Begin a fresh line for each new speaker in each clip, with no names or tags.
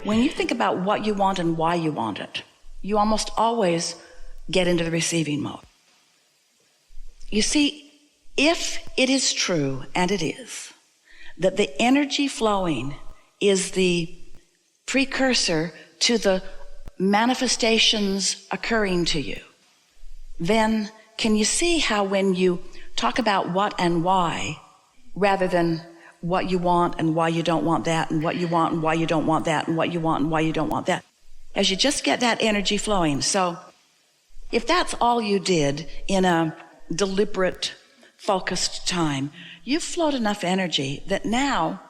When you think about what you want and why you want it, you almost always get into the receiving mode. You see, if it is true, and it is, that the energy flowing is the precursor to the manifestations occurring to you, then can you see how when you talk about what and why, rather than what you want and why you don't want that, and what you want and why you don't want that, and what you want and why you don't want that, as you just get that energy flowing. So if that's all you did in a deliberate, focused time, you've flowed enough energy that now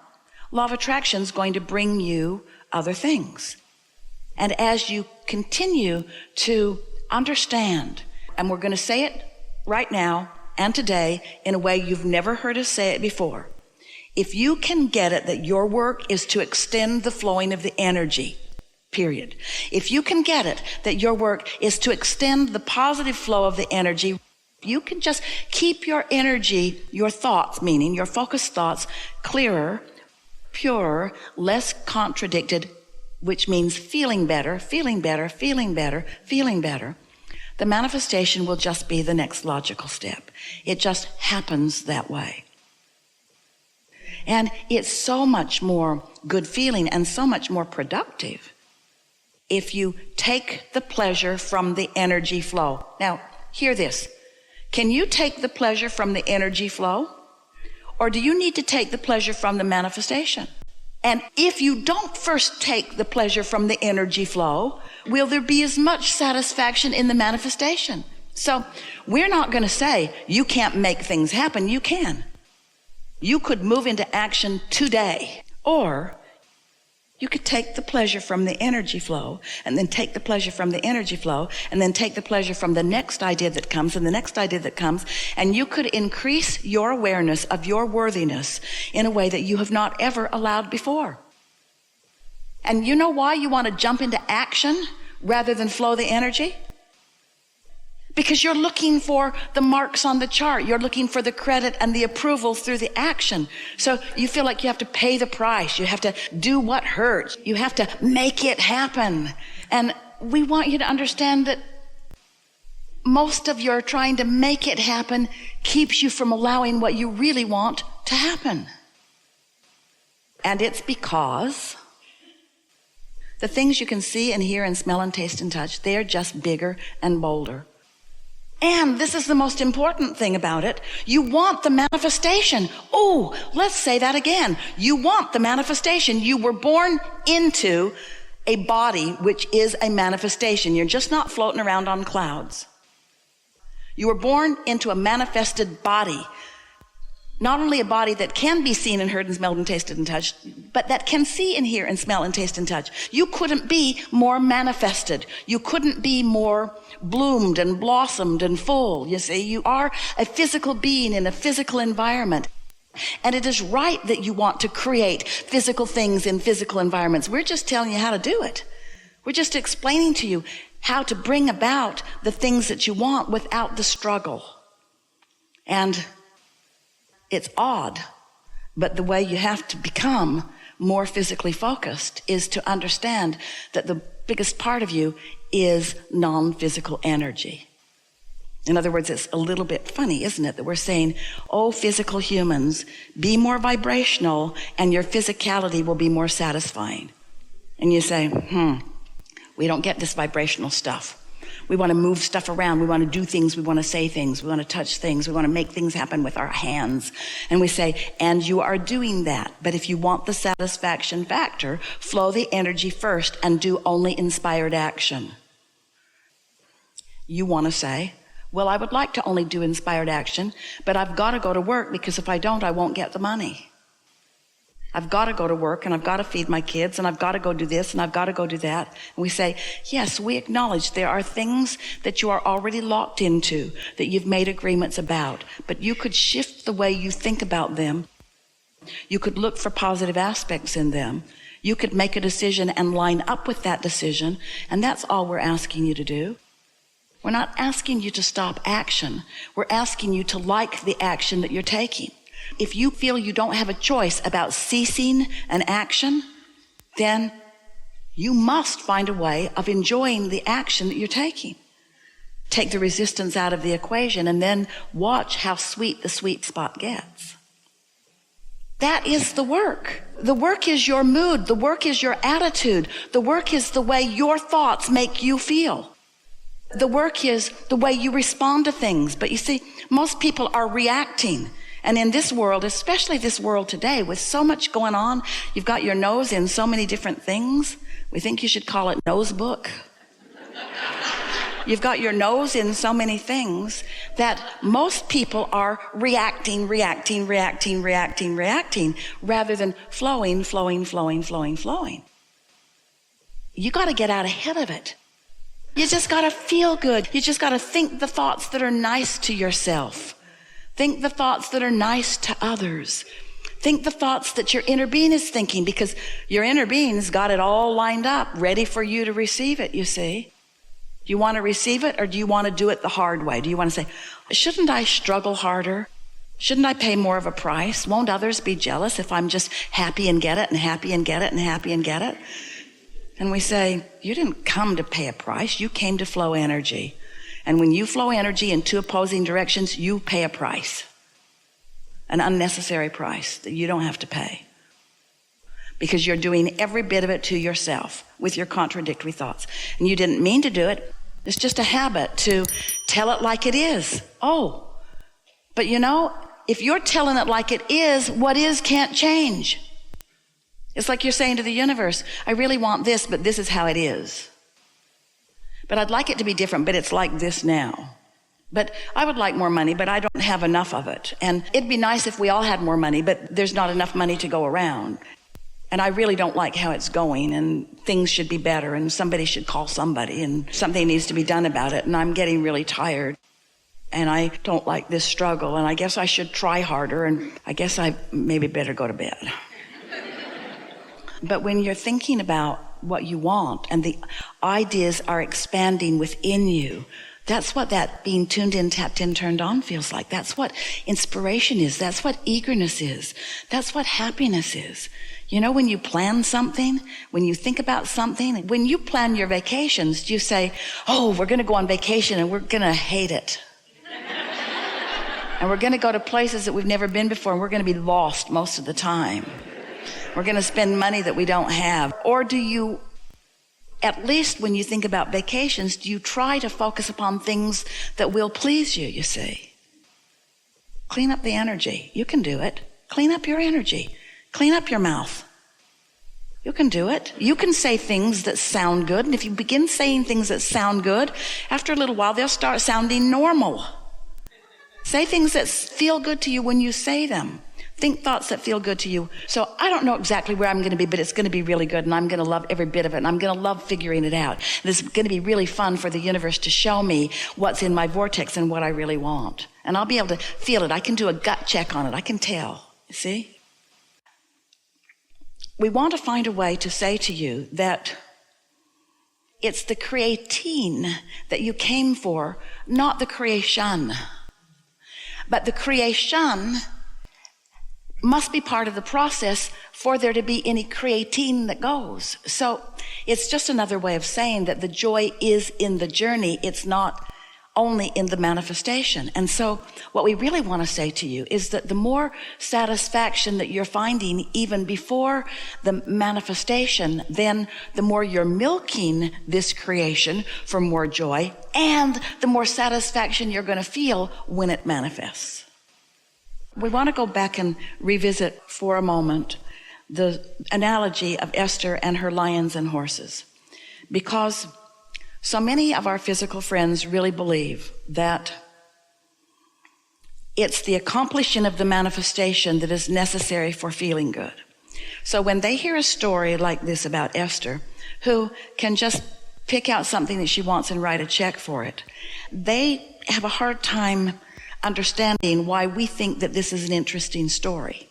law of attraction is going to bring you other things. And as you continue to understand, and we're going to say it right now and today in a way you've never heard us say it before, if you can get it that your work is to extend the flowing of the energy, period. If you can get it that your work is to extend the positive flow of the energy, you can just keep your energy, your thoughts, meaning your focused thoughts, clearer, purer, less contradicted, which means feeling better, feeling better, feeling better, feeling better. The manifestation will just be the next logical step. It just happens that way. And it's so much more good feeling and so much more productive if you take the pleasure from the energy flow. Now, hear this. Can you take the pleasure from the energy flow? Or do you need to take the pleasure from the manifestation? And if you don't first take the pleasure from the energy flow, will there be as much satisfaction in the manifestation? So we're not going to say you can't make things happen. You can. You could move into action today, or you could take the pleasure from the energy flow, and then take the pleasure from the energy flow, and then take the pleasure from the next idea that comes, and the next idea that comes, and you could increase your awareness of your worthiness in a way that you have not ever allowed before. And you know why you want to jump into action rather than flow the energy? Because you're looking for the marks on the chart. You're looking for the credit and the approval through the action. So you feel like you have to pay the price. You have to do what hurts. You have to make it happen. And we want you to understand that most of your trying to make it happen keeps you from allowing what you really want to happen. And it's because the things you can see and hear and smell and taste and touch, they're just bigger and bolder. And this is the most important thing about it. You want the manifestation. Oh, let's say that again. You want the manifestation. You were born into a body which is a manifestation. You're just not floating around on clouds. You were born into a manifested body. Not only a body that can be seen and heard and smelled and tasted and touched, but that can see and hear and smell and taste and touch. You couldn't be more manifested. You couldn't be more bloomed and blossomed and full. You see, you are a physical being in a physical environment. And it is right that you want to create physical things in physical environments. We're just telling you how to do it. We're just explaining to you how to bring about the things that you want without the struggle. And it's odd, but the way you have to become more physically focused is to understand that the biggest part of you is non-physical energy. In other words, it's a little bit funny, isn't it, that we're saying, oh, physical humans, be more vibrational and your physicality will be more satisfying. And you say, we don't get this vibrational stuff. We want to move stuff around. We want to do things. We want to say things. We want to touch things. We want to make things happen with our hands. And we say, and you are doing that. But if you want the satisfaction factor, flow the energy first and do only inspired action. You want to say, well, I would like to only do inspired action, but I've got to go to work because if I don't, I won't get the money. I've got to go to work and I've got to feed my kids and I've got to go do this and I've got to go do that. And we say, yes, we acknowledge there are things that you are already locked into, that you've made agreements about, but you could shift the way you think about them. You could look for positive aspects in them. You could make a decision and line up with that decision. And that's all we're asking you to do. We're not asking you to stop action. We're asking you to like the action that you're taking. If you feel you don't have a choice about ceasing an action, then you must find a way of enjoying the action that you're taking. Take the resistance out of the equation and then watch how sweet the sweet spot gets. That is the work. The work is your mood. The work is your attitude. The work is the way your thoughts make you feel. The work is the way you respond to things. But you see, most people are reacting. And in this world, especially this world today, with so much going on, you've got your nose in so many different things. We think you should call it nose book. You've got your nose in so many things that most people are reacting, rather than flowing. You got to get out ahead of it. You just got to feel good. You just got to think the thoughts that are nice to yourself. Think the thoughts that are nice to others. Think the thoughts that your inner being is thinking, because your inner being's got it all lined up, ready for you to receive it, you see. Do you want to receive it, or do you want to do it the hard way? Do you want to say, shouldn't I struggle harder? Shouldn't I pay more of a price? Won't others be jealous if I'm just happy and get it and happy and get it and happy and get it? And we say, you didn't come to pay a price. You came to flow energy. And when you flow energy in two opposing directions, you pay a price. An unnecessary price that you don't have to pay. Because you're doing every bit of it to yourself with your contradictory thoughts. And you didn't mean to do it. It's just a habit to tell it like it is. Oh, but you know, if you're telling it like it is, what is can't change. It's like you're saying to the universe, I really want this, but this is how it is. But I'd like it to be different, but it's like this now. But I would like more money, but I don't have enough of it. And it'd be nice if we all had more money, but there's not enough money to go around. And I really don't like how it's going, and things should be better, and somebody should call somebody, and something needs to be done about it, and I'm getting really tired. And I don't like this struggle, and I guess I should try harder, and I guess I maybe better go to bed. But when you're thinking about what you want and the ideas are expanding within you, that's what that being tuned in, tapped in, turned on feels like. That's what inspiration is. That's what eagerness is. That's what happiness is. You know, when you plan something, when you think about something, when you plan your vacations, you say, oh, we're going to go on vacation and we're going to hate it. And we're going to go to places that we've never been before, and we're going to be lost most of the time. We're going to spend money that we don't have. Or do you, at least when you think about vacations, do you try to focus upon things that will please you, you see? Clean up the energy. You can do it. Clean up your energy. Clean up your mouth. You can do it. You can say things that sound good. And if you begin saying things that sound good, after a little while, they'll start sounding normal. Say things that feel good to you when you say them. Think thoughts that feel good to you. So I don't know exactly where I'm going to be, but it's going to be really good, and I'm going to love every bit of it, and I'm going to love figuring it out. And it's going to be really fun for the universe to show me what's in my vortex and what I really want. And I'll be able to feel it. I can do a gut check on it. I can tell. You see? We want to find a way to say to you that it's the creating that you came for, not the creation. But the creation must be part of the process for there to be any creating that goes. So it's just another way of saying that the joy is in the journey. It's not only in the manifestation. And so what we really want to say to you is that the more satisfaction that you're finding even before the manifestation, then the more you're milking this creation for more joy, and the more satisfaction you're going to feel when it manifests. We want to go back and revisit for a moment the analogy of Esther and her lions and horses, because so many of our physical friends really believe that it's the accomplishing of the manifestation that is necessary for feeling good. So when they hear a story like this about Esther, who can just pick out something that she wants and write a check for it, they have a hard time understanding why we think that this is an interesting story.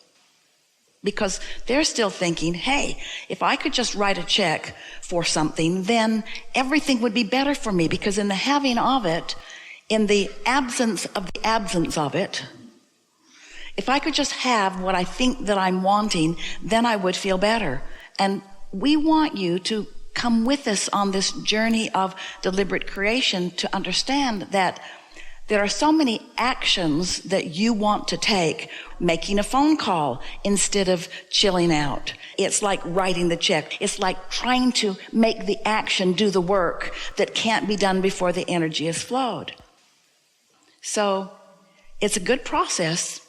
Because they're still thinking, hey, if I could just write a check for something, then everything would be better for me, because in the having of it, in the absence of it, if I could just have what I think that I'm wanting, then I would feel better. And we want you to come with us on this journey of deliberate creation to understand that there are so many actions that you want to take. Making a phone call instead of chilling out. It's like writing the check. It's like trying to make the action do the work that can't be done before the energy has flowed. So it's a good process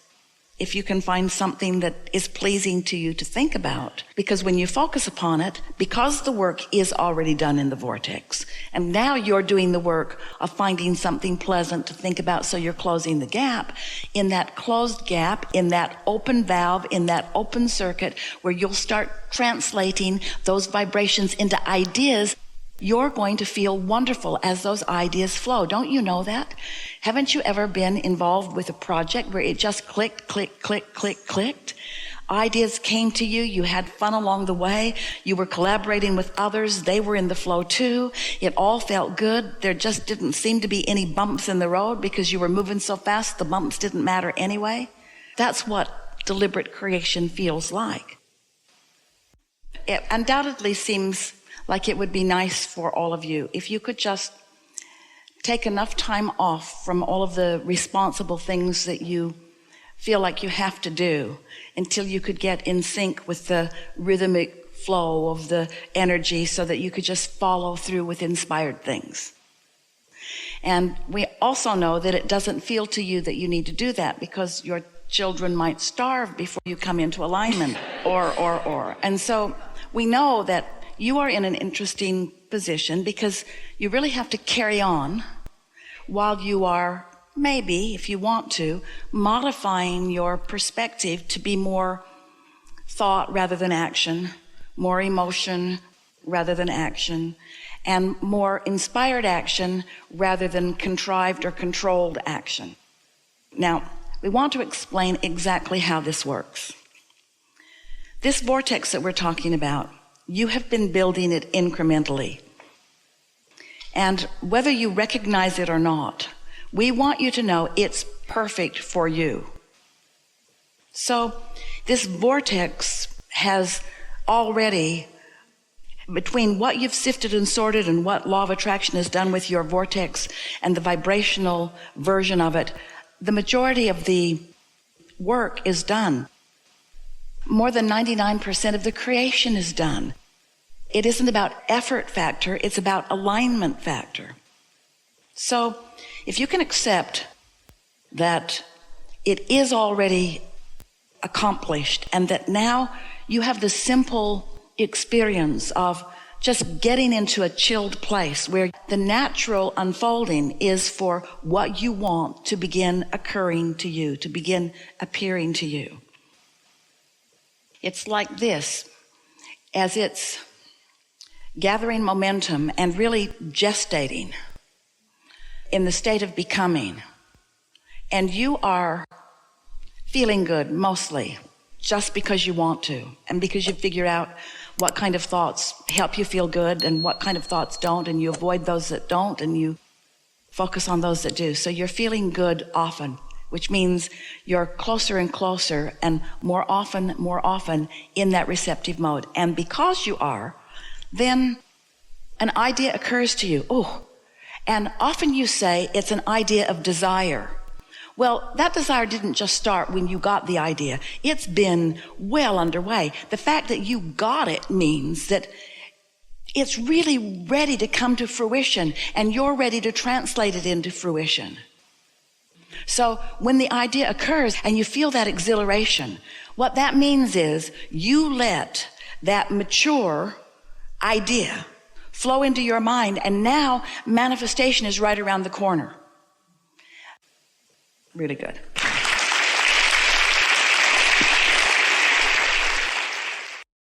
if you can find something that is pleasing to you to think about. Because when you focus upon it, because the work is already done in the vortex, and now you're doing the work of finding something pleasant to think about, so you're closing the gap. In that closed gap, in that open valve, in that open circuit, where you'll start translating those vibrations into ideas, you're going to feel wonderful as those ideas flow. Don't you know that? Haven't you ever been involved with a project where it just clicked, clicked? Ideas came to you. You had fun along the way. You were collaborating with others. They were in the flow too. It all felt good. There just didn't seem to be any bumps in the road because you were moving so fast the bumps didn't matter anyway. That's what deliberate creation feels like. It undoubtedly seems like it would be nice for all of you if you could just take enough time off from all of the responsible things that you feel like you have to do until you could get in sync with the rhythmic flow of the energy so that you could just follow through with inspired things. And we also know that it doesn't feel to you that you need to do that because your children might starve before you come into alignment or. And so we know that you are in an interesting position because you really have to carry on while you are, maybe, if you want to, modifying your perspective to be more thought rather than action, more emotion rather than action, and more inspired action rather than contrived or controlled action. Now, we want to explain exactly how this works. This vortex that we're talking about, you have been building it incrementally. And whether you recognize it or not, we want you to know it's perfect for you. So this vortex has already, between what you've sifted and sorted and what law of attraction has done with your vortex and the vibrational version of it, the majority of the work is done. More than 99% of the creation is done. It isn't about effort factor, it's about alignment factor. So if you can accept that it is already accomplished and that now you have the simple experience of just getting into a chilled place where the natural unfolding is for what you want to begin occurring to you, to begin appearing to you. It's like this, as it's gathering momentum and really gestating in the state of becoming, and you are feeling good mostly just because you want to and because you figure out what kind of thoughts help you feel good and what kind of thoughts don't, and you avoid those that don't and you focus on those that do. So you're feeling good often, which means you're closer and closer and more often in that receptive mode. And because you are, then an idea occurs to you. Oh, and often you say it's an idea of desire. Well, that desire didn't just start when you got the idea. It's been well underway. The fact that you got it means that it's really ready to come to fruition, and you're ready to translate it into fruition. So when the idea occurs and you feel that exhilaration, what that means is you let that mature idea flow into your mind, and now manifestation is right around the corner. Really good.